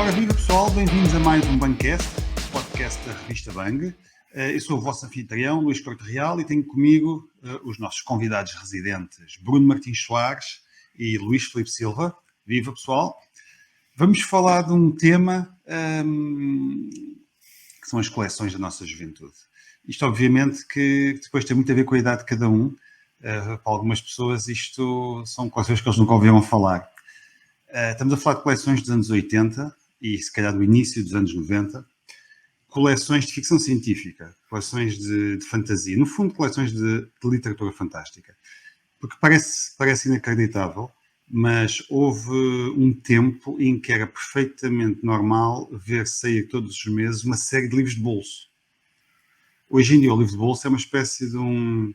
Ora, viva pessoal, bem-vindos a mais um Bangcast, podcast da revista Bang. Eu sou o vosso anfitrião, Luís Corte Real, e tenho comigo os nossos convidados residentes, Bruno Martins Soares e Luís Filipe Silva. Viva pessoal! Vamos falar de um tema que são as coleções da nossa juventude. Isto obviamente que depois tem muito a ver com a idade de cada um. Para algumas pessoas isto são coleções que eles nunca ouviram falar. Estamos a falar de coleções dos anos 80 e se calhar do início dos anos 90, coleções de ficção científica, coleções de fantasia, no fundo coleções de literatura fantástica. Porque parece inacreditável, mas houve um tempo em que era perfeitamente normal ver sair todos os meses uma série de livros de bolso. Hoje em dia o livro de bolso é uma espécie de um...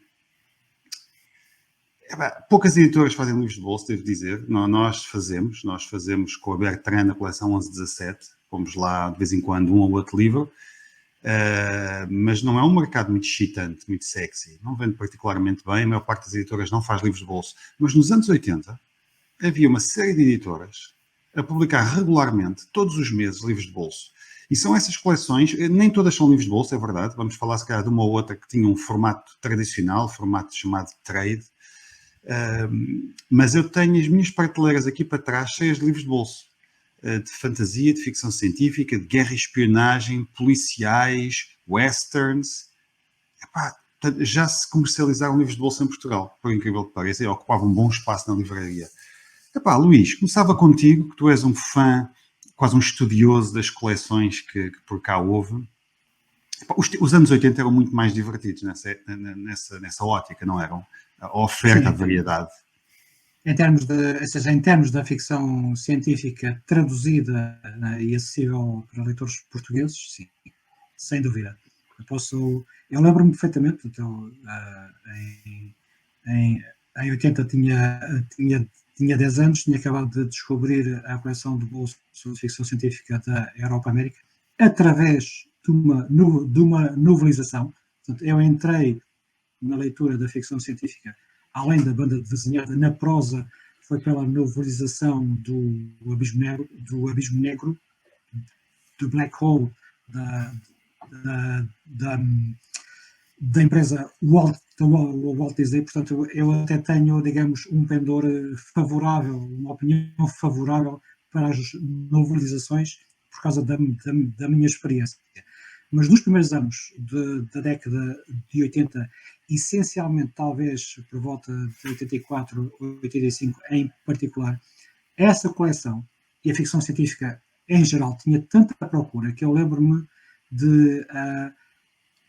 Poucas editoras fazem livros de bolso, devo dizer. Nós fazemos com a Bertrand na coleção 11-17, pomos lá de vez em quando um ou outro livro, mas não é um mercado muito excitante, muito sexy, não vende particularmente bem, a maior parte das editoras não faz livros de bolso. Mas nos anos 80 havia uma série de editoras a publicar regularmente, todos os meses, livros de bolso. E são essas coleções, nem todas são livros de bolso, é verdade, vamos falar se calhar de uma ou outra que tinha um formato tradicional, formato chamado trade, mas eu tenho as minhas prateleiras aqui para trás cheias de livros de bolso, de fantasia, de ficção científica, de guerra e espionagem, policiais, westerns. Já se comercializaram livros de bolso em Portugal, por incrível que pareça, e ocupavam um bom espaço na livraria. Luís, começava contigo, que tu és um fã, quase um estudioso das coleções que por cá houve. Os anos 80 eram muito mais divertidos nessa ótica, não eram? A oferta, sim, a variedade. Em termos da ficção científica traduzida, né, e acessível para leitores portugueses, sim, sem dúvida. Eu lembro-me perfeitamente, então, em 80 tinha 10 anos, tinha acabado de descobrir a coleção de bolso de ficção científica da Europa América, através de uma novelização. Portanto, eu entrei na leitura da ficção científica, além da banda desenhada, na prosa, foi pela novelização do Abismo Negro, do Black Hole, da empresa Walt Disney. Portanto, eu até tenho, digamos, um pendor favorável, uma opinião favorável para as novelizações por causa da minha experiência. Mas nos primeiros anos da década de 80, essencialmente, talvez por volta de 84, 85 em particular, essa coleção e a ficção científica em geral tinha tanta procura que eu lembro-me de,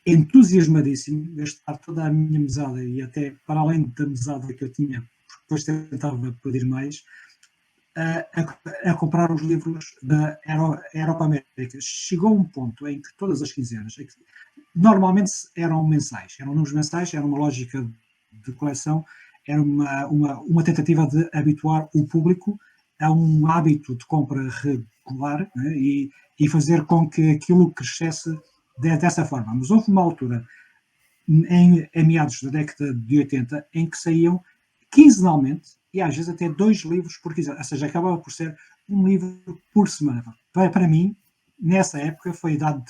entusiasmadíssimo, gastar toda a minha mesada e até para além da mesada que eu tinha, porque depois tentava pedir mais, a comprar os livros da Europa América. Chegou um ponto em que todas as quinzenas, normalmente eram mensais, eram números mensais, era uma lógica de coleção, era uma tentativa de habituar o público a um hábito de compra regular, né, e fazer com que aquilo crescesse dessa forma. Mas houve uma altura, em meados da década de 80, em que saíam quinzenalmente, e às vezes até 2 livros por quinzena, ou seja, acabava por ser um livro por semana. Para mim, nessa época, foi idade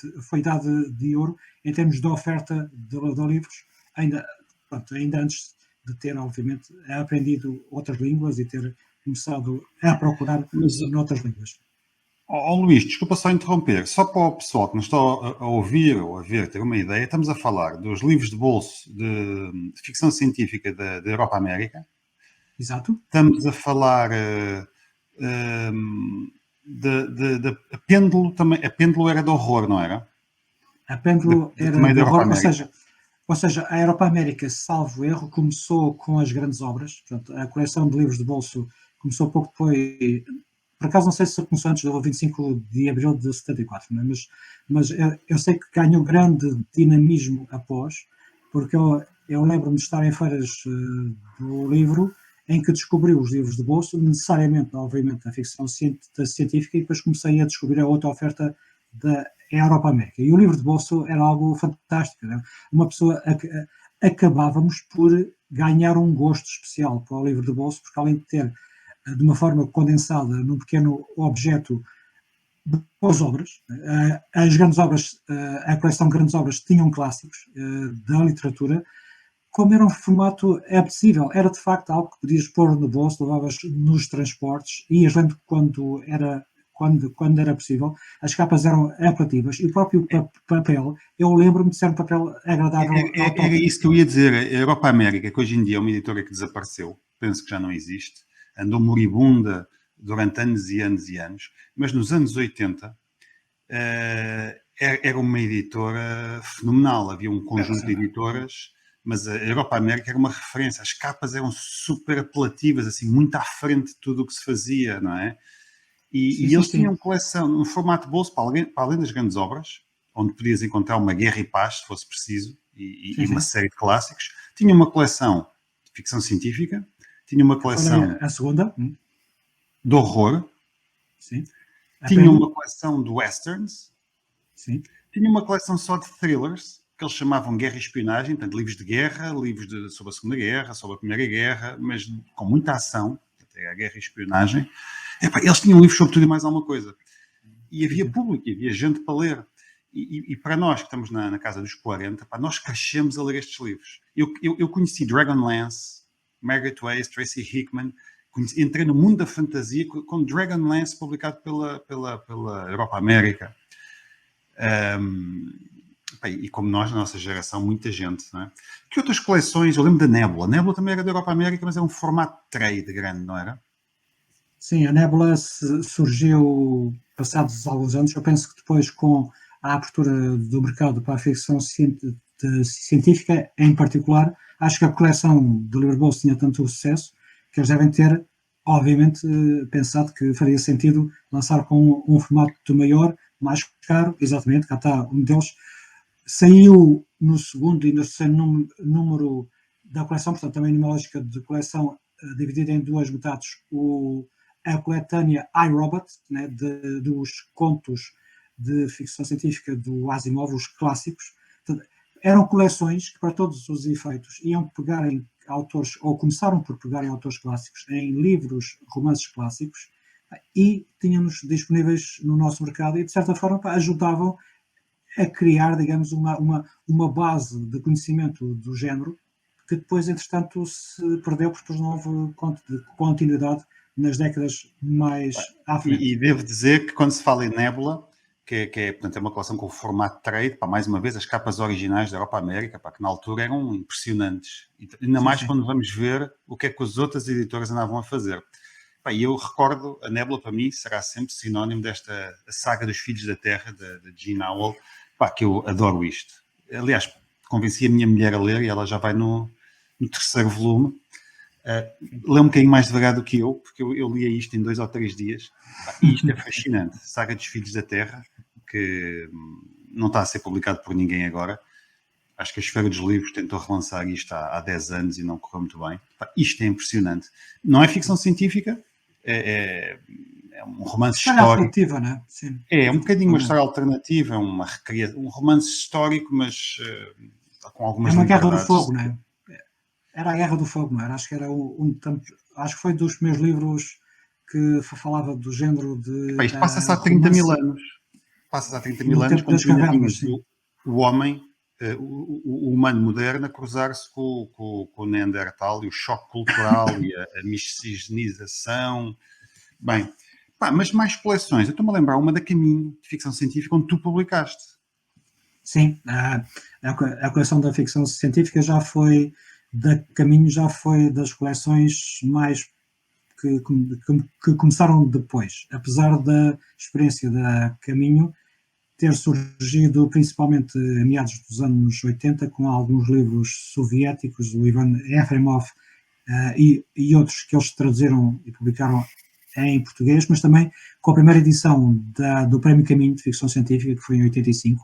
de ouro em termos de oferta de livros, ainda antes de ter, obviamente, aprendido outras línguas e ter começado a procurar noutras línguas. Luís, desculpa só interromper, só para o pessoal que nos está a ouvir ou a ver ter uma ideia, estamos a falar dos livros de bolso de ficção científica da Europa América. Exato. Estamos a falar de Pêndulo também. A Pêndulo era de horror, não era? A Pêndulo era de horror, ou seja, a Europa América, salvo erro, começou com as grandes obras. Portanto, a coleção de livros de bolso começou pouco depois. Por acaso não sei se começou antes do 25 de abril de 74, né? Mas eu sei que ganhou grande dinamismo após, porque eu lembro-me de estar em feiras do livro em que descobri os livros de bolso, necessariamente, obviamente, a ficção científica, e depois comecei a descobrir a outra oferta da Europa América. E o livro de bolso era algo fantástico, né? Uma pessoa, acabávamos por ganhar um gosto especial para o livro de bolso, porque além de ter de uma forma condensada num pequeno objeto boas obras. As grandes obras, a coleção de grandes obras tinham clássicos da literatura, como era um formato apetecível, era de facto algo que podias pôr no bolso, levavas nos transportes, ias lendo quando era possível, as capas eram apelativas e o próprio papel, eu lembro-me de ser um papel agradável ao toque. Era isso que eu ia dizer. A Europa América, que hoje em dia é uma editora que desapareceu, penso que já não existe, andou moribunda durante anos e anos e anos, mas nos anos 80 era uma editora fenomenal. Havia um conjunto de editoras, mas a Europa América era uma referência. As capas eram super apelativas, assim, muito à frente de tudo o que se fazia, não é? E eles tinham coleção no formato bolso, para além das grandes obras, onde podias encontrar uma Guerra e Paz, se fosse preciso, e uma série de clássicos. Tinha uma coleção de ficção científica, tinha uma coleção a segunda de horror, sim. Tinha uma coleção de westerns, sim. Tinha uma coleção só de thrillers, que eles chamavam Guerra e Espionagem, portanto, livros de guerra, livros sobre a Segunda Guerra, sobre a Primeira Guerra, mas com muita ação, até a Guerra e Espionagem. Eles tinham livros sobre tudo e mais alguma coisa. E havia público, havia gente para ler. E para nós que estamos na casa dos 40, nós crescemos a ler estes livros. Eu conheci Dragonlance, Margaret Weis, Tracy Hickman, entrei no mundo da fantasia com Dragonlance publicado pela Europa América. E como nós, na nossa geração, muita gente, não é? Que outras coleções? Eu lembro da Nebula. A Nebula também era da Europa América, mas é um formato trade grande, não era? Sim, a Nebula surgiu passados alguns anos. Eu penso que depois, com a abertura do mercado para a ficção científica, em particular, acho que a coleção do livro bolso tinha tanto sucesso que eles devem ter, obviamente, pensado que faria sentido lançar com um formato maior, mais caro, exatamente, cá está um deles. Saiu no segundo e no terceiro número da coleção, portanto, também numa lógica de coleção dividida em duas metades, a coletânea iRobot, né, dos contos de ficção científica do Asimov, os clássicos. Portanto, eram coleções que, para todos os efeitos, iam pegar em autores, ou começaram por pegar em autores clássicos, em livros, romances clássicos, e tínhamos disponíveis no nosso mercado e, de certa forma, ajudavam a criar, digamos, uma base de conhecimento do género que depois, entretanto, se perdeu porque depois não houve continuidade nas décadas mais à frente. E devo dizer que quando se fala em Nebula, portanto, é uma coleção com o formato trade, mais uma vez, as capas originais da Europa América, que na altura eram impressionantes. Ainda mais quando vamos ver o que é que as outras editoras andavam a fazer. E eu recordo, a Nebula para mim será sempre sinónimo desta saga dos Filhos da Terra, de Gene Howell, que eu adoro isto. Aliás, convenci a minha mulher a ler e ela já vai no terceiro volume. Lê um bocadinho mais devagar do que eu, porque eu lia isto em 2 ou 3 dias. E isto é fascinante. Saga dos Filhos da Terra, que não está a ser publicado por ninguém agora. Acho que a Esfera dos Livros tentou relançar isto há 10 anos e não correu muito bem. Isto é impressionante. Não é ficção científica, é um romance histórico. Não é? Sim. É um bocadinho uma história alternativa, um romance histórico, mas com algumas liberdades. É uma Guerra do Fogo, não é? Era a Guerra do Fogo, não era? Acho que era acho que foi dos meus livros que falava do género de... Isto passa-se há 30 mil anos. Passa-se há 30 mil anos, quando tínhamos o homem, o humano moderno, a cruzar-se com o Neandertal, e o choque cultural e a miscigenação. Bem, mas mais coleções. Eu estou-me a lembrar uma da Caminho, de ficção científica, onde tu publicaste. Sim, a coleção da ficção científica da Caminho já foi das coleções mais que começaram depois. Apesar da experiência da Caminho ter surgido principalmente a meados dos anos 80, com alguns livros soviéticos, o Ivan Efremov e outros que eles traduziram e publicaram em português, mas também com a primeira edição do Prémio Caminho de Ficção Científica, que foi em 85,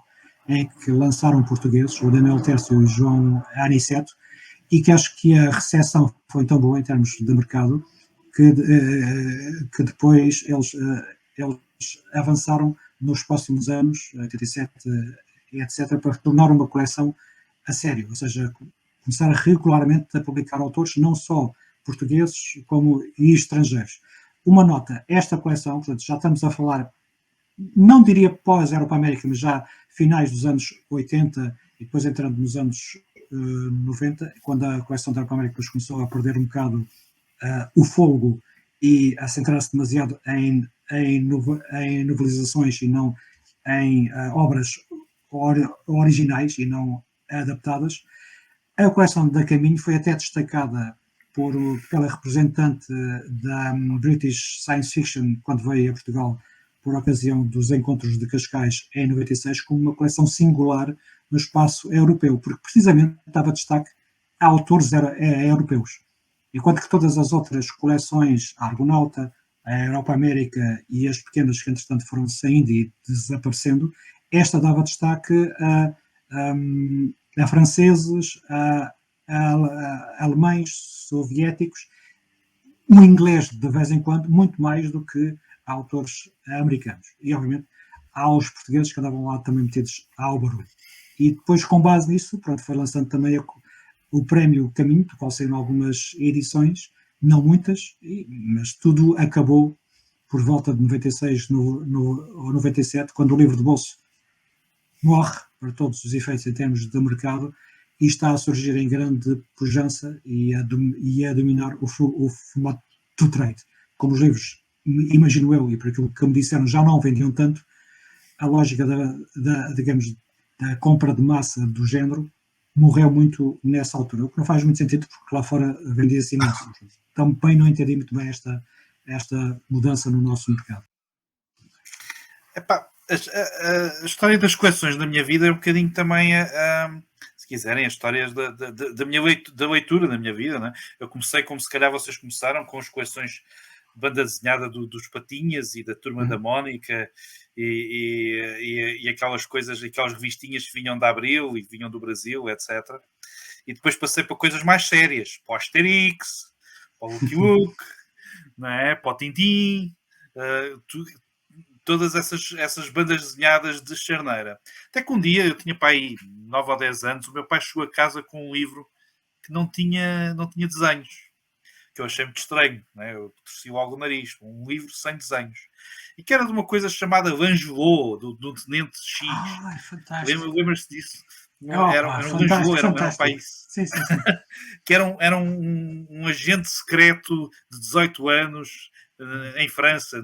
em que lançaram portugueses, o Daniel Tércio e o João Aniceto, e que acho que a recepção foi tão boa em termos de mercado que depois eles avançaram nos próximos anos, 87 e etc., para tornar uma coleção a sério, ou seja, começar regularmente a publicar autores, não só portugueses como e estrangeiros. Uma nota, esta coleção, portanto, já estamos a falar não diria pós-Europa-América, mas já finais dos anos 80 e depois entrando nos anos 90, quando a coleção da Europa-América começou a perder um bocado o fôlego e a centrar-se demasiado em novelizações e não em obras originais e não adaptadas. A coleção da Caminho foi até destacada pela representante da British Science Fiction quando veio a Portugal por ocasião dos encontros de Cascais em 96 como uma coleção singular no espaço europeu, porque precisamente dava destaque a autores europeus. Enquanto que todas as outras coleções, a Argonauta, a Europa América e as pequenas que entretanto foram saindo e desaparecendo, esta dava destaque a franceses, a alemães, soviéticos, um inglês de vez em quando, muito mais do que a autores americanos. E obviamente há os portugueses que andavam lá também metidos ao barulho. E depois, com base nisso, pronto, foi lançando também o prémio Caminho, do qual saíram algumas edições, não muitas, mas tudo acabou por volta de 96 ou 97, quando o livro de bolso morre, para todos os efeitos em termos de mercado, e está a surgir em grande pujança e a dominar o formato do trade. Como os livros, imagino eu, e por aquilo que me disseram, já não vendiam tanto, a lógica digamos, da compra de massa do género morreu muito nessa altura, o que não faz muito sentido, porque lá fora vendia-se imenso. Também não entendi muito bem esta mudança no nosso mercado. Epá, a história das coleções na minha vida é um bocadinho também, se quiserem, as histórias da minha leitura da minha vida, né? Eu comecei como se calhar vocês começaram, com as coleções de banda desenhada dos Patinhas e da Turma da Mónica e aquelas coisas, aquelas revistinhas que vinham da Abril e vinham do Brasil, etc. E depois passei para coisas mais sérias, para o Asterix, para o Lucky Luke, não é? Para o Tintin, todas essas bandas desenhadas de charneira. Até que um dia, eu tinha pai 9 ou 10 anos, o meu pai chegou a casa com um livro que não tinha desenhos, que eu achei muito estranho, né? Eu torci logo o nariz, um livro sem desenhos. E que era de uma coisa chamada Langelot, do Tenente X. Ai, fantástico. Lembras-te disso? Era um Langelot, era um país. Sim. Que era um agente secreto de 18 anos em França,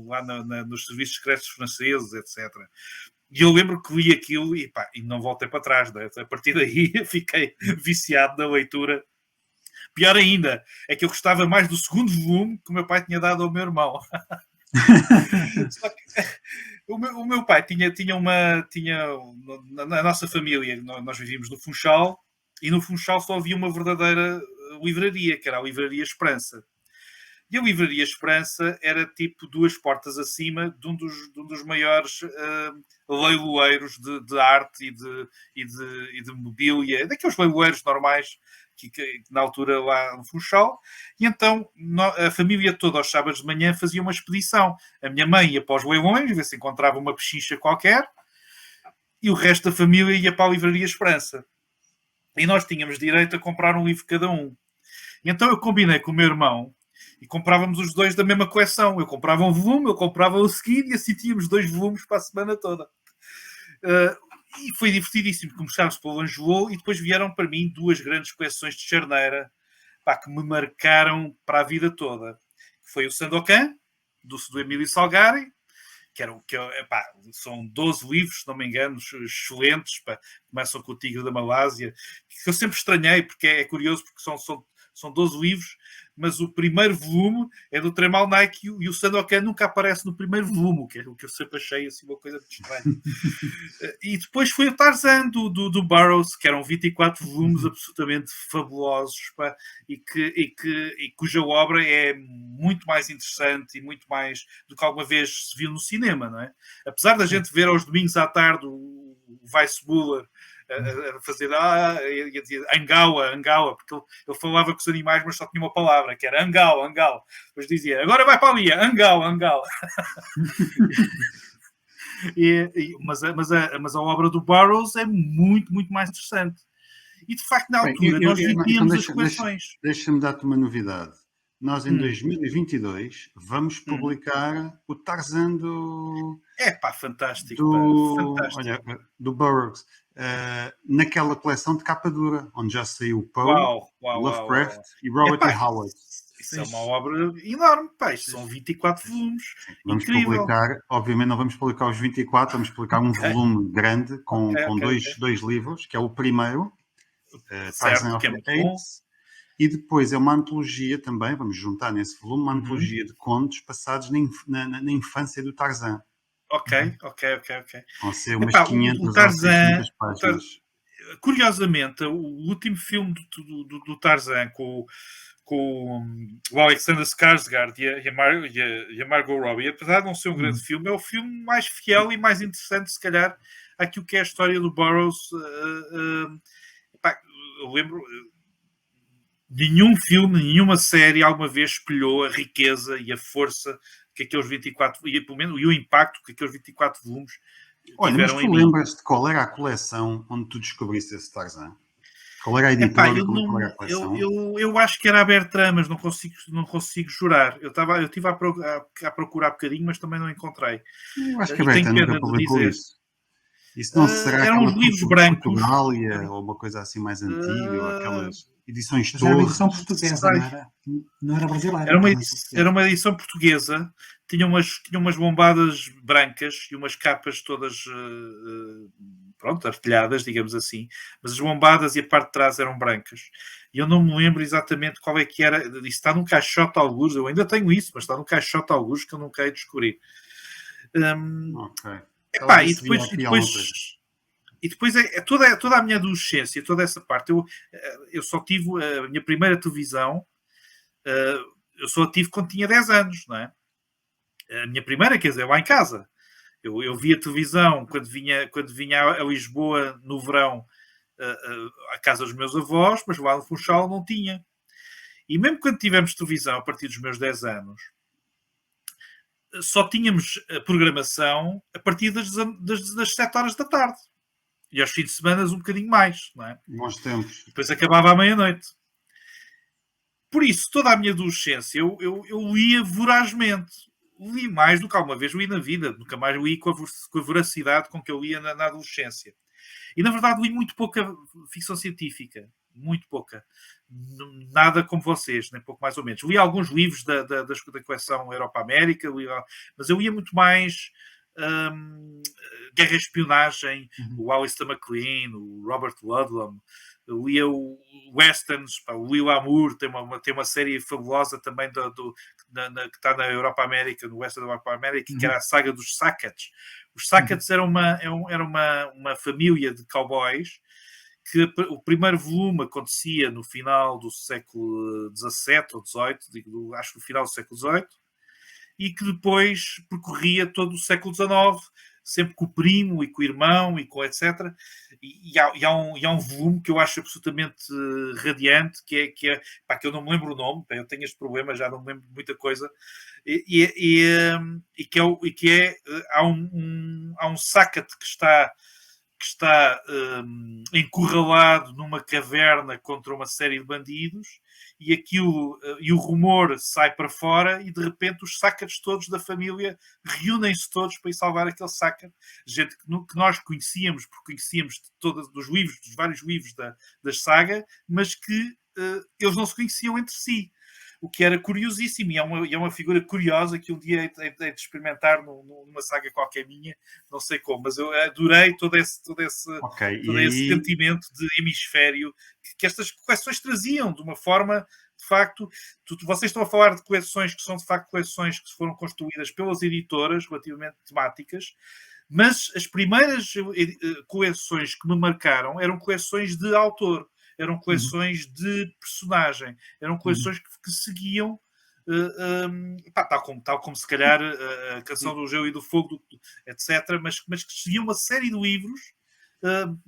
lá nos serviços secretos franceses, etc. E eu lembro que li aquilo e não voltei para trás. Né? A partir daí eu fiquei viciado na leitura. Pior ainda, é que eu gostava mais do segundo volume que o meu pai tinha dado ao meu irmão. Só que, o meu pai tinha na nossa família, nós vivíamos no Funchal, e no Funchal só havia uma verdadeira livraria, que era a Livraria Esperança. E a Livraria Esperança era tipo 2 portas acima de um dos maiores leiloeiros de arte e de mobília, daqueles leiloeiros normais que na altura lá no Funchal. E então a família toda aos sábados de manhã fazia uma expedição. A minha mãe ia para os leilões, ver se encontrava uma pechincha qualquer, e o resto da família ia para a Livraria Esperança. E nós tínhamos direito a comprar um livro cada um. E então eu combinei com o meu irmão e comprávamos os dois da mesma coleção. Eu comprava um volume, eu comprava o seguinte, e assim tínhamos 2 volumes para a semana toda. E foi divertidíssimo. Começámos pelo Langelot e depois vieram para mim 2 grandes coleções de charneira que me marcaram para a vida toda. Foi o Sandokan, do Emílio Salgari, são 12 livros, se não me engano, excelentes. Começam com o Tigre da Malásia, que eu sempre estranhei, porque é curioso, porque são 12 livros, mas o primeiro volume é do Tremal Nike e o Sandokan nunca aparece no primeiro volume, que é o que eu sempre achei assim, uma coisa muito estranha. E depois foi o Tarzan do Burroughs, que eram 24 volumes absolutamente fabulosos, e cuja obra é muito mais interessante e muito mais do que alguma vez se viu no cinema, não é? Apesar da gente ver aos domingos à tarde o Weissmuller a fazer ia dizer Angaua, porque ele falava com os animais, mas só tinha uma palavra, que era Angau. Depois dizia, agora vai para ali, Angau. Mas a obra do Burroughs é muito, muito mais interessante. E de facto, na altura, nós vivíamos as coleções. Deixa-me dar-te uma novidade. nós em 2022 vamos publicar o Tarzan Fantástico. Fantástico. olha, do Burroughs, naquela coleção de capa dura, onde já saiu o Poe, Lovecraft e Robert E. Howard. Isso é uma obra enorme, pá. Isto são 24 volumes. Vamos Incrível. publicar, obviamente não vamos publicar os 24, vamos publicar um volume grande com dois livros, que é o primeiro, Tarzan of the Apes, e depois é uma antologia também, vamos juntar nesse volume, uma antologia de contos passados na infância do Tarzan. Ok. Vão ser umas 500 ou 600 páginas. Curiosamente, o último filme do Tarzan com o Alexander Skarsgård e a Margot Robbie, apesar de não ser um grande filme, é o filme mais fiel e mais interessante, se calhar, àquilo que é a história do Burroughs. Eu lembro, nenhum filme, nenhuma série alguma vez espelhou a riqueza e a força que aqueles 24, e pelo menos e o impacto que aqueles 24 volumes tiveram em mim. Lembras-te de qual era a coleção onde tu descobriste esse Tarzan? Qual era a editora? Eu acho que era a Bertrand, mas não consigo jurar. Eu estive à procurar um bocadinho, mas também não encontrei. Eu acho que a Bertrand nunca publicou isso. Isso não será eram os livros brancos. Portugália, ou uma coisa assim mais antiga, ou aquelas edições todas. Era uma edição portuguesa, não era brasileira. Era uma edição portuguesa. Tinha umas bombadas brancas e umas capas todas artilhadas, digamos assim, mas as bombadas e a parte de trás eram brancas. E eu não me lembro exatamente qual é que era. Isso está num caixote algures, eu ainda tenho isso, mas está num caixote algures que eu nunca hei de descobrir. E depois é toda a minha adolescência, toda essa parte. Eu só tive a minha primeira televisão, eu só tive quando tinha 10 anos, não é? A minha primeira, quer dizer, lá em casa. Eu via televisão quando vinha a Lisboa no verão, à casa dos meus avós, mas lá no Funchal não tinha. E mesmo quando tivemos televisão, a partir dos meus 10 anos, só tínhamos a programação a partir das 7 horas da tarde. E aos fins de semana um bocadinho mais, não é? Bons tempos. Depois acabava à meia-noite. Por isso, toda a minha adolescência, eu lia vorazmente. Li mais do que alguma vez li na vida. Nunca mais li com a voracidade com que eu lia na adolescência. E, na verdade, li muito pouca ficção científica. Muito pouca. Nada como vocês, nem pouco mais ou menos. Li alguns livros da coleção Europa-América, mas eu lia muito mais Guerra e Espionagem, o Alistair MacLean, o Robert Ludlum. Eu lia o Westerns, o Will Amour tem uma série fabulosa também que está na Europa-América, no Western da Europa-América, que era a saga dos Sackets. Os Sackets era uma família de cowboys que o primeiro volume acontecia no final do século XVII ou XVIII, acho que no final do século XVIII, e que depois percorria todo o século XIX, sempre com o primo e com o irmão e com etc. E há um volume que eu acho absolutamente radiante, que eu não me lembro o nome, eu tenho este problema, já não me lembro de muita coisa, há um Sackett que está encurralado numa caverna contra uma série de bandidos, e o rumor sai para fora, e de repente os Sackets todos da família reúnem-se todos para ir salvar aquele Sackett. Gente que nós conhecíamos, porque conhecíamos dos vários livros da saga, mas que eles não se conheciam entre si. O que era curiosíssimo, e é uma figura curiosa que um dia hei de experimentar numa saga qualquer minha, não sei como, mas eu adorei todo esse sentimento de hemisfério que estas coleções traziam, de uma forma, de facto, vocês estão a falar de coleções que são, de facto, coleções que foram construídas pelas editoras, relativamente temáticas, mas as primeiras coleções que me marcaram eram coleções de autor. Eram coleções de personagem, eram coleções que seguiam, tal como se calhar a Canção do Gelo e do Fogo, etc., mas que seguiam uma série de livros,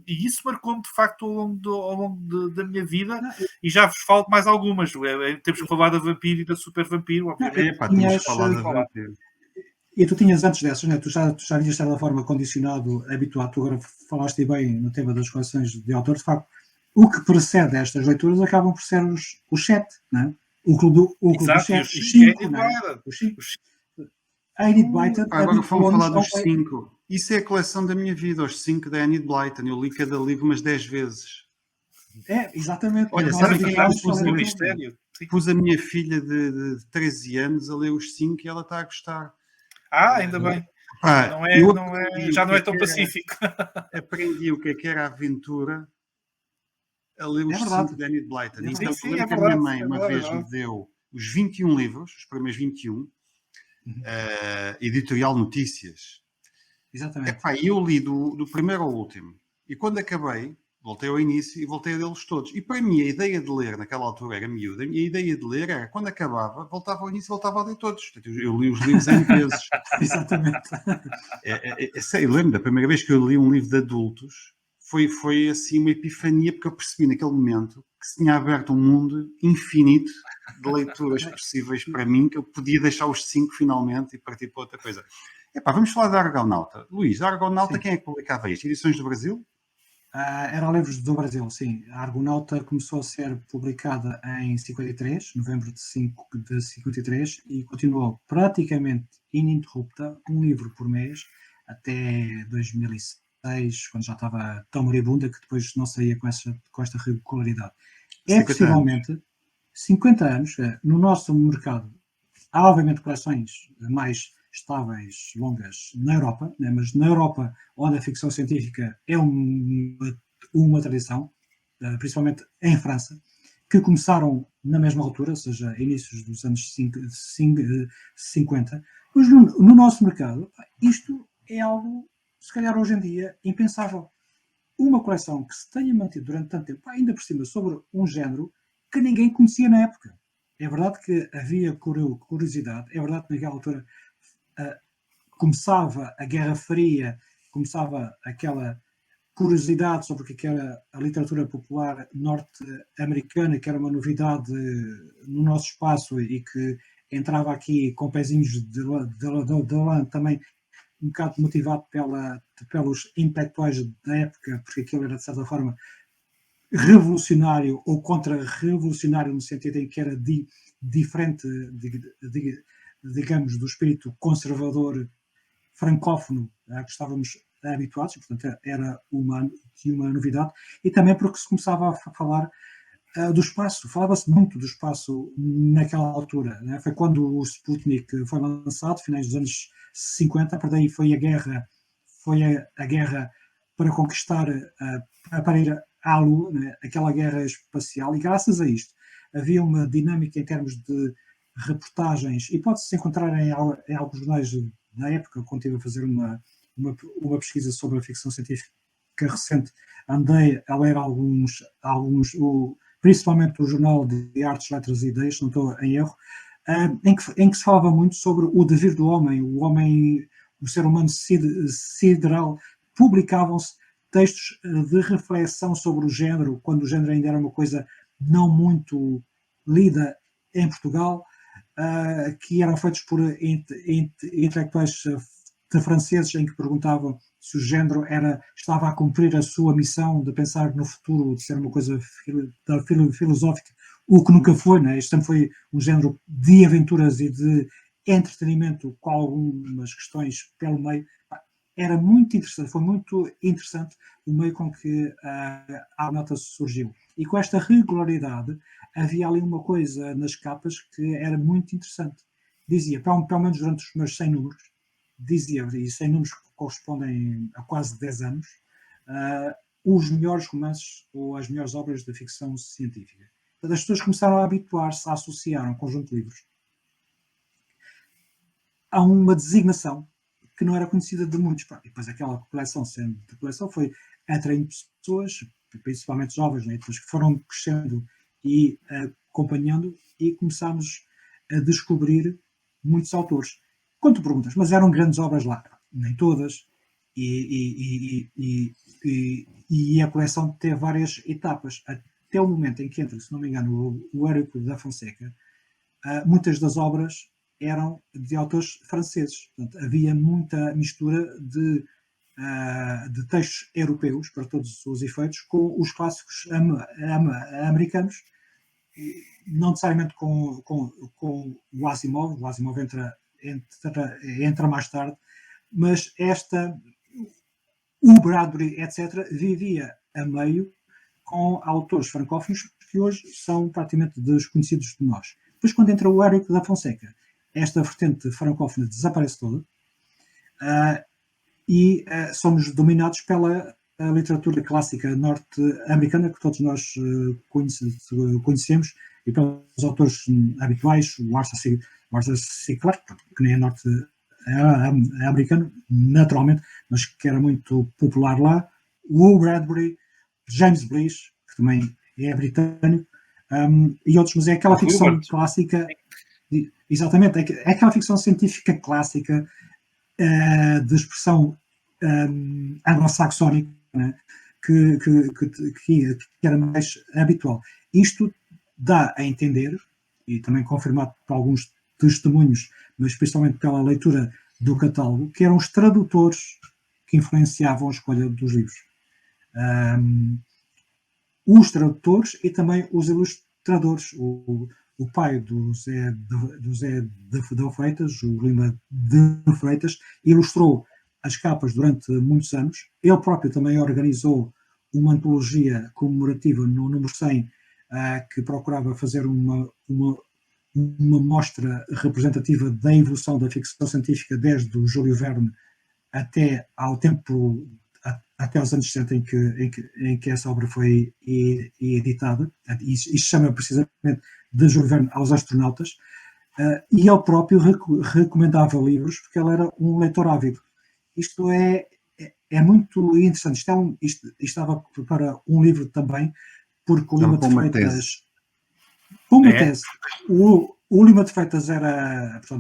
e isso marcou-me de facto ao longo da minha vida, e já vos falo de mais algumas. Temos que falar da Vampiro e da Super Vampiro, obviamente. Temos que falar da Vampiro. E tu tinhas antes dessas, né? Tu já havias estado de forma condicionado, habituado, tu agora falaste bem no tema das coleções de autor, de facto. O que precede estas leituras acabam por ser os 7, não é? O Clube dos Exato, e Sete, os os 5 é cinco, não é? Enid Blyton. Os cinco. Os A Enid Blyton Agora vamos falar dos habituou-nos 5. Isso é a coleção da minha vida, os 5 da Enid Blyton. Eu li cada livro umas 10 vezes. exatamente. Olha, Nós sabe que habituámos pus a do ler mistério. Sim. Pus a minha filha de 13 anos a ler os 5 e ela está a gostar. Ainda bem. Pá, Não eu é, já não é tão pacífico. Aprendi o que era aventura a ler É os verdade. 5 de Enid Blyton. É Então, verdade. Sim, eu lembro é que a minha verdade, mãe é uma verdade, vez é me verdade. deu os 21 livros, os primeiros 21, editorial Notícias. Exatamente. Epá, eu li do primeiro ao último. E quando acabei, voltei ao início e voltei a lê-los todos. E para mim, a ideia de ler, naquela altura era miúda, a minha ideia de ler era, quando acabava, voltava ao início e voltava a ler todos. Portanto, eu li os livros N vezes. Exatamente. Eu lembro da primeira vez que eu li um livro de adultos, foi assim uma epifania, porque eu percebi naquele momento que se tinha aberto um mundo infinito de leituras possíveis para mim, que eu podia deixar os 5 finalmente e partir para outra coisa. Epá, vamos falar da Argonauta. Luís, a Argonauta, Sim. quem é que publicava isto? Edições do Brasil? Era Livros do Brasil, sim. A Argonauta começou a ser publicada em 53, novembro de 53, e continuou praticamente ininterrupta, um livro por mês, até 2006, quando já estava tão moribunda que depois não saía com esta regularidade. 50 possivelmente 50 anos. No nosso mercado, há obviamente coleções mais estáveis, longas na Europa, né? Mas na Europa, onde a ficção científica é uma tradição, principalmente em França, que começaram na mesma altura, ou seja, inícios dos anos 50, mas no nosso mercado, isto é algo, se calhar hoje em dia, impensável. Uma coleção que se tenha mantido durante tanto tempo, ainda por cima, sobre um género que ninguém conhecia na época. É verdade que havia curiosidade, é verdade que naquela altura começava a Guerra Fria, começava aquela curiosidade sobre o que era a literatura popular norte-americana, que era uma novidade no nosso espaço e que entrava aqui com pezinhos de lã também, um bocado motivado pelos intelectuais da época, porque aquilo era de certa forma revolucionário ou contra-revolucionário no sentido em que era diferente, digamos, do espírito conservador francófono a que estávamos habituados, e, portanto, era uma novidade, e também porque se começava a falar do espaço, falava-se muito do espaço naquela altura, né? Foi quando o Sputnik foi lançado, finais dos anos 50, para daí foi a guerra para conquistar, para ir à Lua, né? Aquela guerra espacial, e graças a isto havia uma dinâmica em termos de reportagens, e pode-se encontrar em alguns jornais da época, quando estive a fazer uma pesquisa sobre a ficção científica recente, andei a ler alguns principalmente o Jornal de Artes, Letras e Ideias, se não estou em erro, em que se falava muito sobre o devir do homem, o ser humano sideral. Publicavam-se textos de reflexão sobre o género, quando o género ainda era uma coisa não muito lida em Portugal, que eram feitos por intelectuais franceses, em que perguntavam se o género estava a cumprir a sua missão de pensar no futuro, de ser uma coisa filosófica, o que nunca foi, né? Isto sempre foi um género de aventuras e de entretenimento com algumas questões pelo meio. Era muito interessante, foi muito interessante o meio com que a nota surgiu. E com esta regularidade, havia ali uma coisa nas capas que era muito interessante. Dizia, pelo menos durante os meus 100 números, dizia, e 100 números que correspondem a quase 10 anos, os melhores romances ou as melhores obras de ficção científica. Portanto, as pessoas começaram a habituar-se a associar um conjunto de livros a uma designação que não era conhecida de muitos. E depois aquela coleção, sendo de coleção, foi atraindo pessoas, principalmente jovens, né? Depois que foram crescendo e acompanhando, e começámos a descobrir muitos autores. Quando tu perguntas, mas eram grandes obras lá? Nem todas. E a coleção teve várias etapas. Até o momento em que entra, se não me engano, o Érico da Fonseca, muitas das obras eram de autores franceses. Portanto, havia muita mistura de textos europeus, para todos os efeitos, com os clássicos americanos, não necessariamente com o Asimov. O Asimov entra mais tarde, mas o Bradbury, etc., vivia a meio com autores francófonos que hoje são praticamente desconhecidos de nós. Depois, quando entra o Érico da Fonseca, esta vertente francófona desaparece toda, e somos dominados pela literatura clássica norte-americana, que todos nós conhecemos, e pelos autores habituais, o Arthur C. Clarke, que nem é norte-americano, naturalmente, mas que era muito popular lá, o Bradbury, James Blish, que também é britânico, e outros, mas é aquela ficção clássica, exatamente, é aquela ficção científica clássica, de expressão anglo-saxónica, né, que era mais habitual. Isto dá a entender, e também confirmado por alguns testemunhos, mas principalmente pela leitura do catálogo, que eram os tradutores que influenciavam a escolha dos livros. Os tradutores e também os ilustradores. O pai do Zé de Freitas, o Lima de Freitas, ilustrou as capas durante muitos anos. Ele próprio também organizou uma antologia comemorativa no número 100, que procurava fazer uma mostra representativa da evolução da ficção científica desde o Júlio Verne até aos anos 60 em que essa obra foi editada. Isto chama precisamente de Júlio Verne aos astronautas, e ele próprio recomendava livros porque ele era um leitor ávido. Isto é muito interessante. Isto estava para um livro também, porque o Lima de Freitas... Uma tese. O Lima de Freitas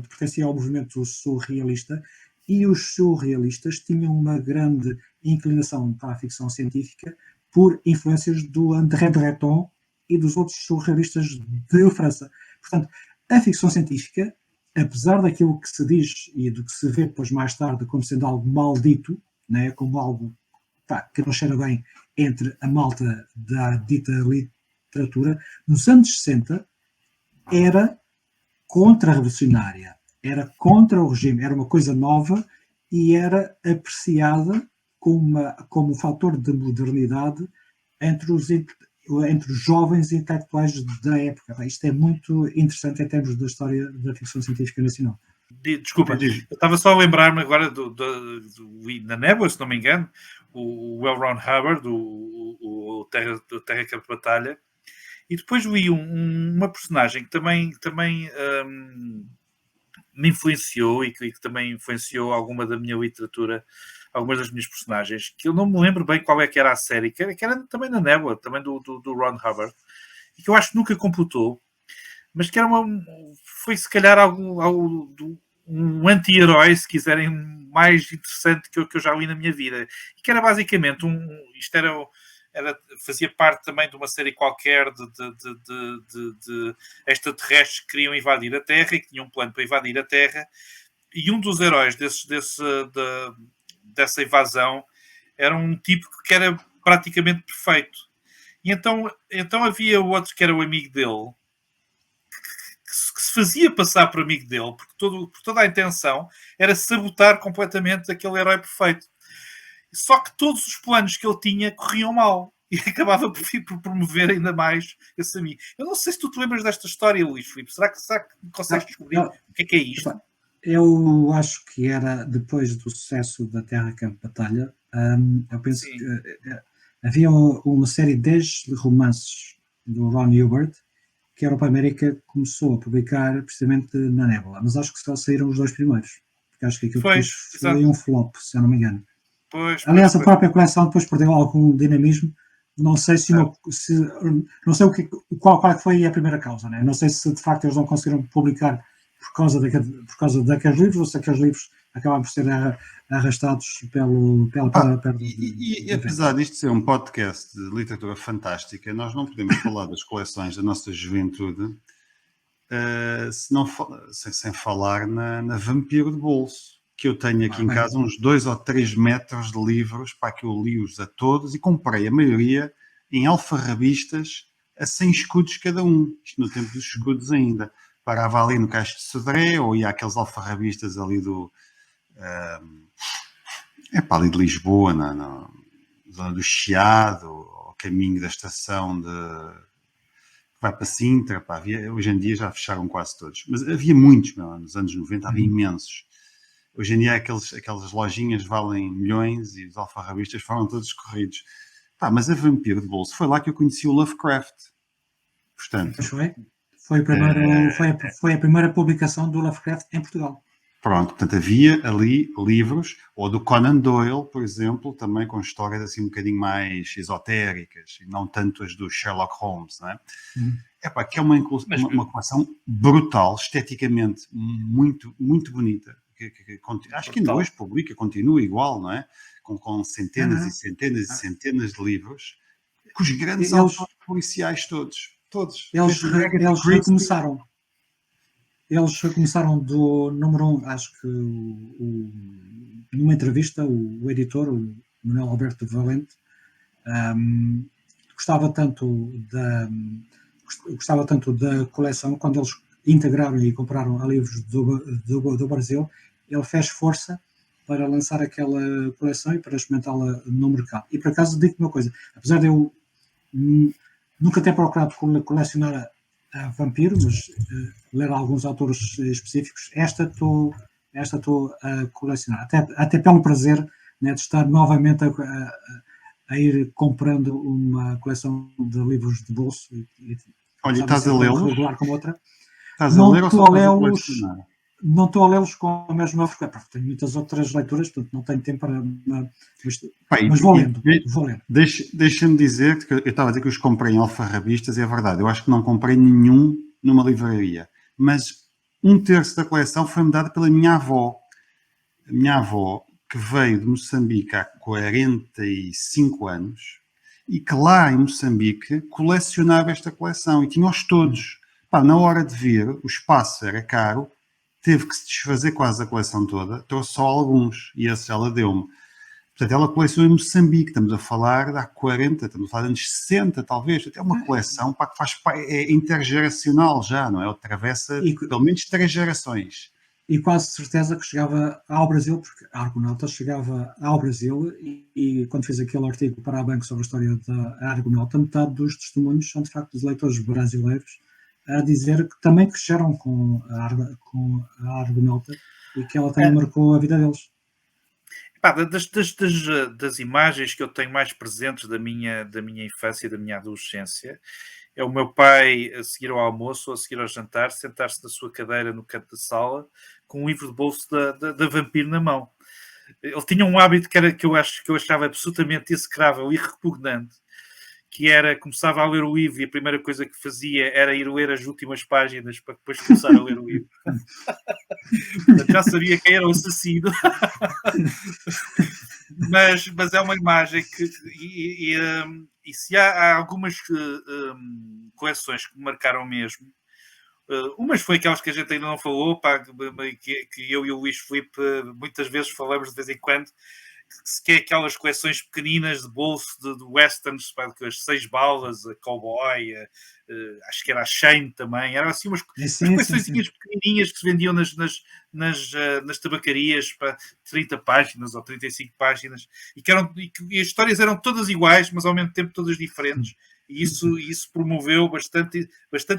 pertencia ao movimento surrealista, e os surrealistas tinham uma grande inclinação para a ficção científica por influências do André Breton e dos outros surrealistas de França. Portanto, a ficção científica, apesar daquilo que se diz e do que se vê depois mais tarde como sendo algo maldito, né, como algo que não cheira bem entre a malta da dita literatura, nos anos 60 era contra-revolucionária, era contra o regime, era uma coisa nova e era apreciada como um fator de modernidade entre os jovens intelectuais da época. Isto é muito interessante em termos da história da ficção científica nacional. Desculpa, eu estava só a lembrar-me agora na Nébula, se não me engano, o L. Ron Hubbard, o Terra Campo de Batalha, e depois li uma personagem que também me influenciou e que também influenciou alguma da minha literatura, algumas das minhas personagens, que eu não me lembro bem qual é que era a série, que era também na Nebula, também do Ron Hubbard, e que eu acho que nunca computou, mas que foi se calhar um anti-herói, se quiserem, mais interessante que eu já li na minha vida, e que era basicamente fazia parte também de uma série qualquer de extraterrestres que queriam invadir a Terra e que tinham um plano para invadir a Terra, e um dos heróis dessa invasão era um tipo que era praticamente perfeito. E então havia outro que era o amigo dele, que se fazia passar por amigo dele, porque toda a intenção era sabotar completamente aquele herói perfeito. Só que todos os planos que ele tinha corriam mal. E acabava por promover ainda mais esse amigo. Eu não sei se tu te lembras desta história, Luís Filipe. Será que consegues descobrir o que é isto? Eu acho que era depois do sucesso da Terra Campo Batalha. Eu penso que havia uma série de 10 romances do Ron Hubbard que a Europa América começou a publicar precisamente na Nébula. Mas acho que só saíram os 2 primeiros. Porque acho que aquilo foi um flop, se eu não me engano. Aliás, a própria coleção depois perdeu algum dinamismo. Não sei não sei qual foi a primeira causa, né? Não sei se de facto eles não conseguiram publicar por causa daqueles livros, ou se aqueles livros acabaram por ser arrastados pela e apesar disto ser um podcast de literatura fantástica, nós não podemos falar das coleções da nossa juventude sem falar na Vampiro de Bolso, que eu tenho aqui em casa uns 2 ou 3 metros de livros, que eu li-os a todos e comprei a maioria em alfarrabistas a 100 escudos cada um, isto no tempo dos escudos ainda. Parava ali no Cais de Sodré, ou ia àqueles alfarrabistas ali ali de Lisboa, na zona do Chiado, ao caminho da estação que vai para Sintra. Pá, hoje em dia já fecharam quase todos, mas havia muitos, nos anos 90 havia imensos. Hoje em dia aquelas lojinhas valem milhões e os alfarrabistas foram todos corridos. Pá, mas a Vampiro de Bolso, foi lá que eu conheci o Lovecraft. Portanto, foi a primeira publicação do Lovecraft em Portugal. Pronto, portanto, havia ali livros, ou do Conan Doyle, por exemplo, também com histórias assim um bocadinho mais esotéricas, e não tanto as do Sherlock Holmes, não é? Que é uma coleção brutal, esteticamente muito, muito bonita. Acho que ainda hoje publica, continua igual, não é? Com centenas e centenas e centenas de livros, com os grandes autores policiais todos. Eles recomeçaram. Eles começaram do número 1, acho que numa entrevista, o editor, o Manuel Alberto Valente, gostava tanto da coleção, quando eles integraram e compraram a livros do Brasil, ele fez força para lançar aquela coleção e para experimentá-la no mercado. E por acaso digo-te uma coisa, apesar de eu nunca ter procurado colecionar a Vampiro, mas ler alguns autores específicos, esta estou a colecionar, até pelo prazer, né, de estar novamente a ir comprando uma coleção de livros de bolso. Olha, estás a lê-los? Regular como outra. Estás a ler ou só estás a colecionar? Não estou a lê-los com a mesma frequência, porque tenho muitas outras leituras, portanto não tenho tempo para... Mas vou lendo. Deixa-me dizer que eu estava a dizer que os comprei em alfarrabistas, e é verdade, eu acho que não comprei nenhum numa livraria, mas 1/3 da coleção foi-me dada pela minha avó. A minha avó, que veio de Moçambique há 45 anos, e que lá em Moçambique colecionava esta coleção, e tinha-os todos. Na hora de vir, o espaço era caro, teve que se desfazer quase a coleção toda, trouxe só alguns, e esses ela deu-me. Portanto, ela colecionou em Moçambique, estamos a falar de há 40, estamos a falar de anos 60, talvez. É uma coleção que é intergeracional já, não é? Atravessa pelo menos 3 gerações. E quase certeza que chegava ao Brasil, porque a Argonauta chegava ao Brasil e quando fez aquele artigo para a Banco sobre a história da Argonauta, metade dos testemunhos são de facto dos leitores brasileiros a dizer que também cresceram com a Argonauta e que ela também marcou a vida deles. Das imagens que eu tenho mais presentes da minha infância e da minha adolescência, é o meu pai, a seguir ao almoço ou a seguir ao jantar, sentar-se na sua cadeira no canto da sala com um livro de bolso da Vampiro na mão. Ele tinha um hábito que eu achava absolutamente execrável e repugnante, que era, começava a ler o livro e a primeira coisa que fazia era ir ler as últimas páginas para depois começar a ler o livro. Já sabia quem era o assassino. mas é uma imagem que... E se há algumas coleções que me marcaram mesmo, umas foi aquelas que a gente ainda não falou, que eu e o Luís Filipe muitas vezes falamos de vez em quando, que é aquelas coleções pequeninas de bolso de westerns, as 6 balas, a Cowboy, acho que era a Shane também, eram assim umas coleções pequenininhas que se vendiam nas tabacarias para 30 páginas ou 35 páginas e as histórias eram todas iguais, mas ao mesmo tempo todas diferentes, e isso promoveu bastante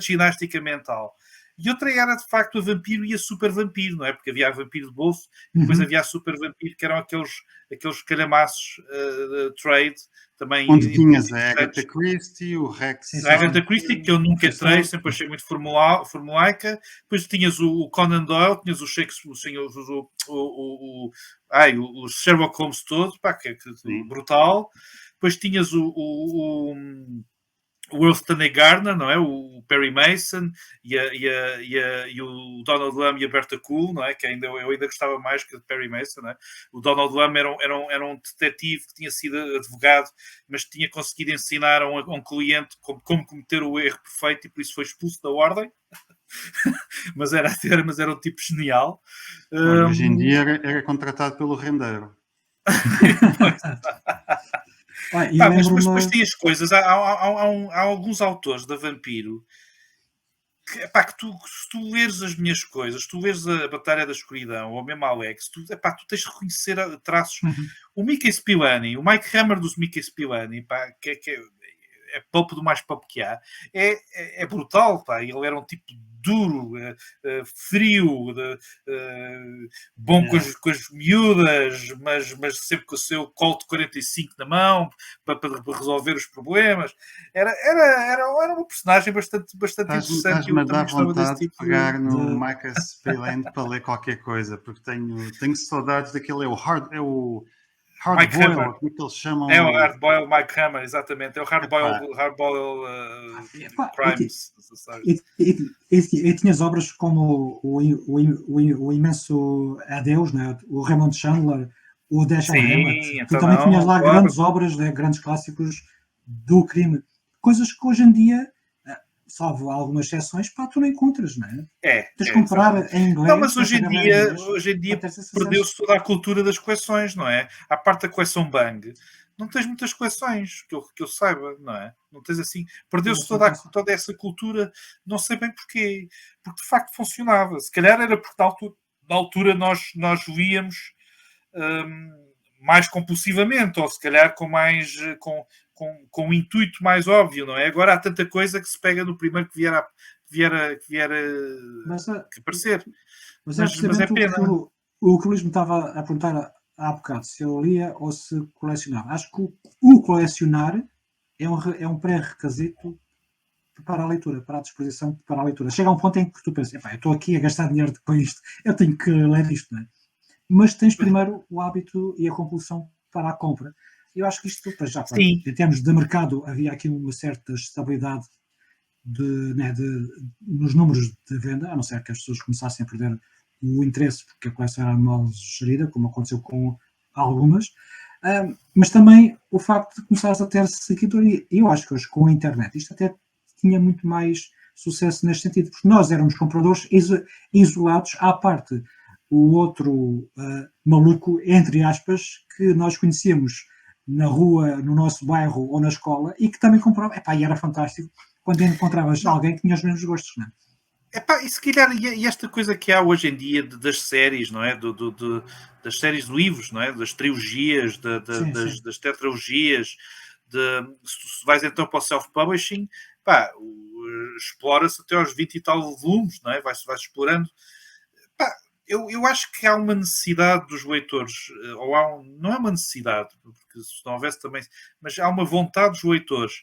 ginástica mental. E outra era, de facto, a Vampiro e a Super Vampiro, não é? Porque havia a Vampiro de bolso e depois havia a Super Vampiro, que eram aqueles calhamaços trade também. Onde tinhas a Agatha Christie, o Rex. A Agatha Christie, que eu nunca entrei, sempre achei muito formulaica. Depois tinhas o Conan Doyle, tinhas o Shakespeare, o Sherlock Holmes todo, que é brutal. Depois tinhas o Worth Taney Gardner, não é? O Perry Mason e o Donald Lamb e a Bertha Cool, não é? Que eu ainda gostava mais que o Perry Mason, não é? O Donald Lamb era um detetive que tinha sido advogado, mas tinha conseguido ensinar a um cliente como cometer o erro perfeito e por isso foi expulso da ordem. mas era um tipo genial. Hoje em dia era contratado pelo rendeiro. E Pá, mas depois lembro-me. tem as coisas. Há alguns autores da Vampiro que, epá, se tu leres as minhas coisas, se tu leres a Batalha da Escuridão ou mesmo a Alex, tu tens de reconhecer traços. Uhum. O Mickey Spillane, o Mike Hammer dos Mickey Spillane, pá, que é pulp do mais pulp que há, é brutal, pá. Ele era um tipo duro, frio, bom Yeah. com as miúdas, mas sempre com o seu Colt 45 na mão para resolver os problemas. Era uma personagem bastante interessante. Estás-me a Eu também dar gostava desse vontade de tipo pegar no de- Micah Spillane para ler qualquer coisa, porque tenho saudades daquele, é o Hard Mike Hammer. Boil, como é que eles É o chamam? Hardboiled Mike Hammer, exatamente. É o Epá, Hardboiled Epá, Crimes. e tinhas obras como o imenso Adeus, né? O Raymond Chandler, o Dashiell Hammett. Sim, Tu então também tinhas não, lá claro. grandes obras, né? Grandes clássicos do crime. Coisas que hoje em dia, salvo algumas exceções, pá, tu não encontras, não é? Tens de comprar Exatamente. em Não, inglês, mas tens de saber ler inglês hoje em para dia teres esse acesso. perdeu-se toda a cultura das coleções, não é? À parte da coleção Bang, não tens muitas coleções que eu saiba, não é? Não tens assim. Perdeu-se toda essa cultura, não sei bem porquê. Porque de facto funcionava. Se calhar era porque na altura nós líamos mais compulsivamente, ou se calhar com mais com um intuito mais óbvio, não é? Agora há tanta coisa que se pega no primeiro que vier Mas, que aparecer. mas é Mas é precisamente pena. o que o Luís me estava a perguntar há bocado, se eu lia ou se colecionava. Acho que o colecionar é um pré-requisito para a leitura, para a disposição para a leitura. Chega a um ponto em que tu pensas, eu estou aqui a gastar dinheiro com isto, eu tenho que ler isto, não é? Mas tens primeiro o hábito e a compulsão para a compra. Eu acho que isto, para já, Sim, em termos de mercado, havia aqui uma certa estabilidade nos números de venda, a não ser que as pessoas começassem a perder o interesse porque a coleção era mal gerida, como aconteceu com algumas, mas também o facto de começares a ter seguidor, e eu acho que hoje com a internet isto até tinha muito mais sucesso neste sentido, porque nós éramos compradores isolados à parte. O outro maluco, entre aspas, que nós conhecíamos na rua, no nosso bairro ou na escola e que também comprava, e era fantástico quando encontravas não. alguém que tinha os mesmos gostos, não é? Epá, e se calhar, e esta coisa que há hoje em dia das séries, não é? Das séries de livros, não é? Das trilogias, Sim, sim. das tetralogias, se vais então para o self-publishing, pá, explora-se até aos 20 e tal volumes, não é? Vai-se explorando. Pá, eu acho que há uma necessidade dos leitores, não é uma necessidade, porque se não houvesse também, mas há uma vontade dos leitores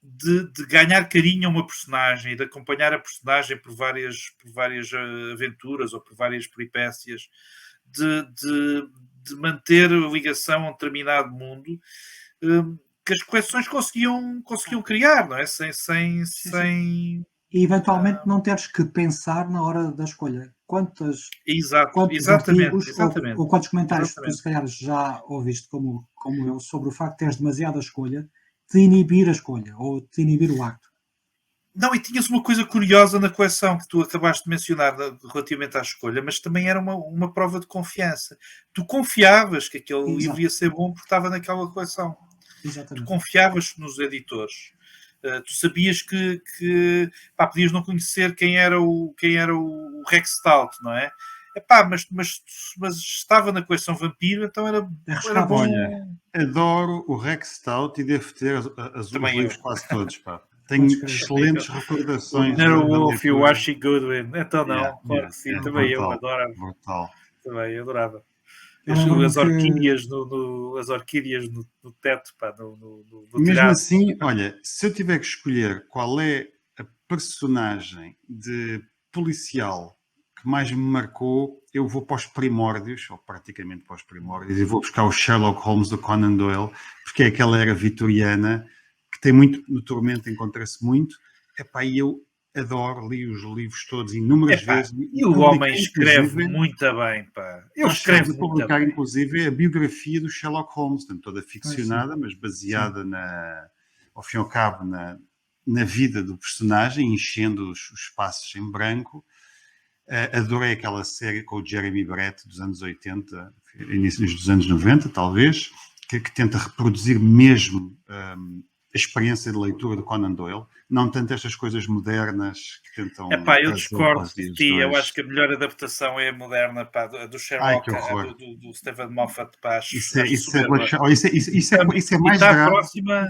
de ganhar carinho a uma personagem, de acompanhar a personagem por várias aventuras ou por várias peripécias, de manter a ligação a um determinado mundo que as coleções conseguiam criar, não é? Sim, sim. Sem E eventualmente não teres que pensar na hora da escolha. Quantos exatamente, artigos exatamente, ou quantos comentários tu exatamente. se calhar já ouviste como eu sobre o facto de teres demasiada escolha, de inibir a escolha ou de inibir o acto. Não, e tinhas uma coisa curiosa na coleção que tu acabaste de mencionar relativamente à escolha, mas também era uma prova de confiança. Tu confiavas que aquele livro Exato, ia ser bom porque estava naquela coleção. Tu exatamente. confiavas nos editores. Tu sabias que podias não conhecer quem era o Rex Stout, não é? Epá, mas estava na coleção Vampiro, então era Arriscavas. bom. olha, adoro o Rex Stout e devo ter os Também eu. livros quase todos, pá. Podes Tenho crer. excelentes O recordações da Nerwolf e o leitura. Archie Goodwin. Então Yeah, não, claro yeah, que sim, yeah, também eu brutal, adoro. brutal. Também adorava. Eu lembro-me As que orquídeas as orquídeas no teto, pá, no Mesmo telhado. assim, olha, se eu tiver que escolher qual é a personagem de policial que mais me marcou, eu vou para os primórdios, ou praticamente para os primórdios, e vou buscar o Sherlock Holmes do Conan Doyle, porque é aquela era vitoriana que tem muito, no Tormento encontra-se muito. Epá, e eu adoro, li os livros todos inúmeras Epá, vezes e e o homem publiquei escreve inclusive muito bem, pá. Ele acho que sim. escreve de muito publicar, bem. inclusive, a biografia do Sherlock Holmes, portanto, toda Sim, ficcionada, mas sim. baseada, ao fim e ao cabo, na vida do personagem, enchendo os espaços em branco. Adorei aquela série com o Jeremy Brett dos anos 80, início dos anos 90, talvez, que tenta reproduzir mesmo a experiência de leitura do Conan Doyle, não tanto estas coisas modernas que tentam Eu trazer discordo para os de dias ti. de Eu hoje. acho que a melhor adaptação é a moderna, pá, do Ai, que Sherlock, horror. do Stephen Moffat, pá, acho Isso é soberba. isso é E mais está grave. próxima,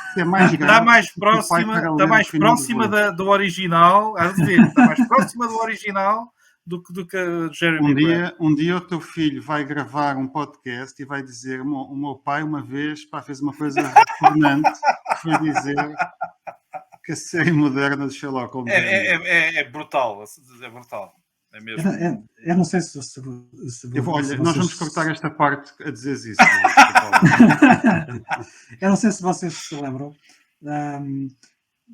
Isso é mais está grave mais do que o pai estar a está ler o mais final dos próxima livros. do original, hás de ver, está mais próxima do original do que a Jeremy Brett. Um dia o teu filho vai gravar um podcast e vai dizer: o meu pai uma vez fez uma coisa repugnante, que foi dizer que a série moderna de Sherlock Holmes É brutal, é brutal. É mesmo. Eu não sei se Olha, nós vamos cortar esta parte a dizer isso. Eu não sei se vocês se lembram.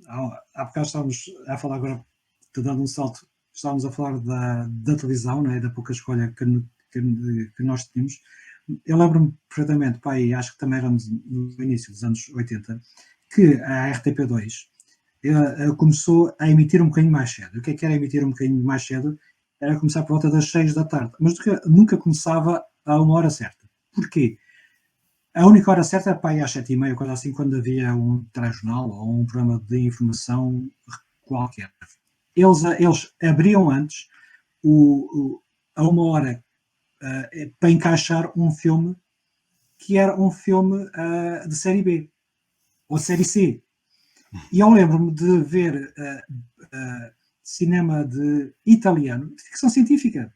Há bocado estávamos a falar agora, dando um salto, estávamos a falar da televisão, né, da pouca escolha que nós tínhamos. Eu lembro-me perfeitamente, pai, acho que também éramos no início dos anos 80, que a RTP2 começou a emitir um bocadinho mais cedo. O que é que era emitir um bocadinho mais cedo? Era começar por volta das 6 da tarde, mas nunca começava a uma hora certa. Porquê? A única hora certa era para ir às 7h30, coisa assim, quando havia um telejornal ou um programa de informação qualquer. Eles abriam antes a uma hora para encaixar um filme que era um filme de série B ou série C. E eu lembro-me de ver cinema de italiano, de ficção científica.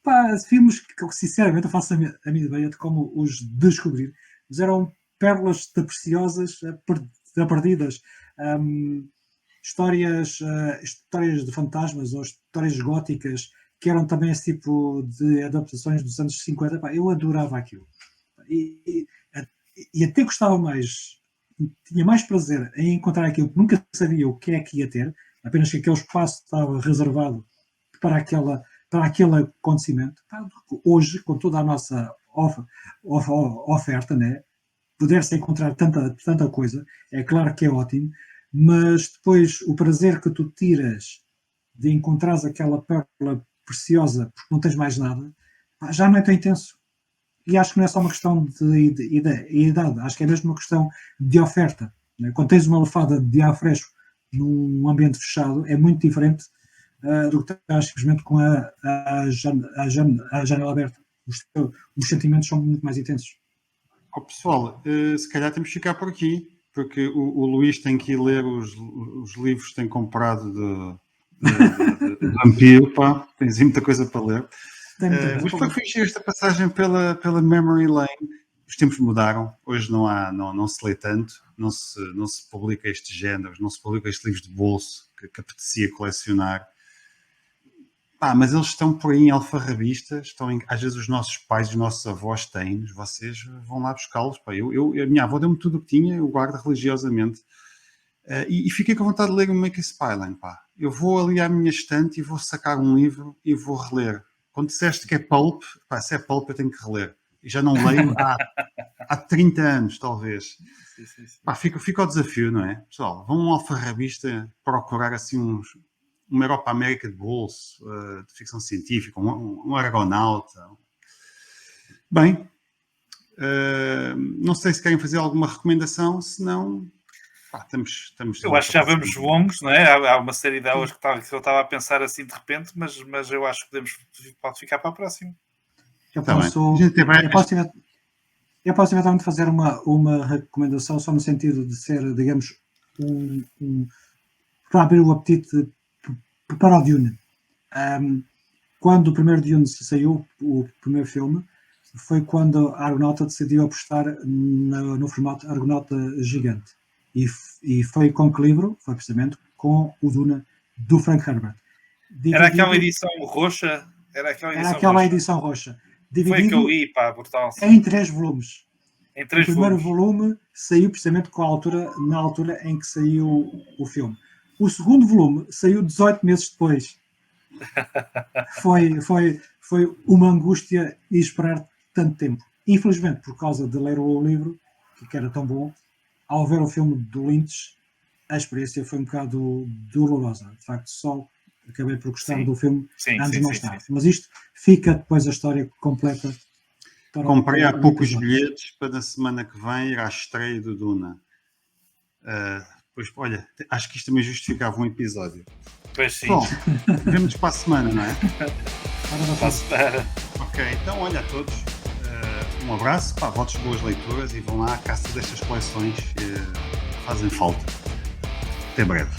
Pá, filmes que eu, sinceramente, eu faço a minha ideia de como os descobrir. Mas eram pérolas de preciosas perdidas. Histórias de fantasmas ou histórias góticas que eram também esse tipo de adaptações dos anos 50. Pá, eu adorava aquilo. E até gostava mais, tinha mais prazer em encontrar aquilo que nunca sabia o que é que ia ter, apenas que aquele espaço estava reservado para aquele acontecimento. Hoje, com toda a nossa oferta, né, poder-se encontrar tanta coisa, é claro que é ótimo, mas depois o prazer que tu tiras de encontrares aquela pérola preciosa porque não tens mais nada, já não é tão intenso. E acho que não é só uma questão de idade, acho que é mesmo uma questão de oferta. Né? Quando tens uma lefada de ar fresco num ambiente fechado, é muito diferente do que estás simplesmente com a janela aberta. Os sentimentos são muito mais intensos. Pessoal, se calhar temos que ficar por aqui, porque o Luís tem que ir ler os livros que tem comprado de vampiro, pá, tens muita coisa para ler. Mas foi fixe esta passagem pela Memory Lane. Os tempos mudaram, hoje não se lê tanto, não se publica estes géneros, não se publica estes livros de bolso que apetecia colecionar. Mas eles estão por aí em alfarrabistas, às vezes os nossos pais, os nossos avós têm-nos, vocês vão lá buscá-los. A minha avó deu-me tudo o que tinha, eu guardo religiosamente. E fiquei com vontade de ler o Make a Spyline, pá. Eu vou ali à minha estante e vou sacar um livro e vou reler. Quando disseste que é pulp, se é pulp eu tenho que reler. E já não leio há 30 anos, talvez. Sim. Fica o desafio, não é? Pessoal, vão a um alfarrabista procurar assim uma Europa América de bolso, de ficção científica, um argonauta. Bem, não sei se querem fazer alguma recomendação, se não... estamos eu acho que já vamos longos, não é? Há uma série de aulas que eu estava a pensar assim de repente, mas eu acho que pode ficar para a próxima. Eu posso eventualmente fazer uma recomendação só no sentido de ser, digamos, para abrir o apetite para o Dune. Quando o primeiro Dune saiu, o primeiro filme, foi quando a Argonauta decidiu apostar no formato Argonauta gigante. E foi com que livro? Foi precisamente com o Duna do Frank Herbert. Era aquela edição roxa? Era aquela edição roxa. Foi a que eu li, pá, brutal. Em 3 volumes. Em 3 o primeiro volumes. volume saiu precisamente na altura em que saiu o filme. O segundo volume saiu 18 meses depois. Foi uma angústia e esperar tanto tempo. Infelizmente, por causa de ler o livro, que era tão bom, ao ver o filme do Lynch, a experiência foi um bocado dolorosa. De facto, só acabei por gostar do filme anos mais tarde. Mas isto fica depois a história completa Comprei há o pouco os episódio. bilhetes para na semana que vem ir à estreia do Duna. Pois, olha, acho que isto também justificava um episódio. Pois sim. Bom, vemos para a semana, não é? Ora, vai Para a ser. semana. Ok, então olha a todos. Um abraço, votos de boas leituras e vão lá à caça destas coleções que fazem falta. Até breve.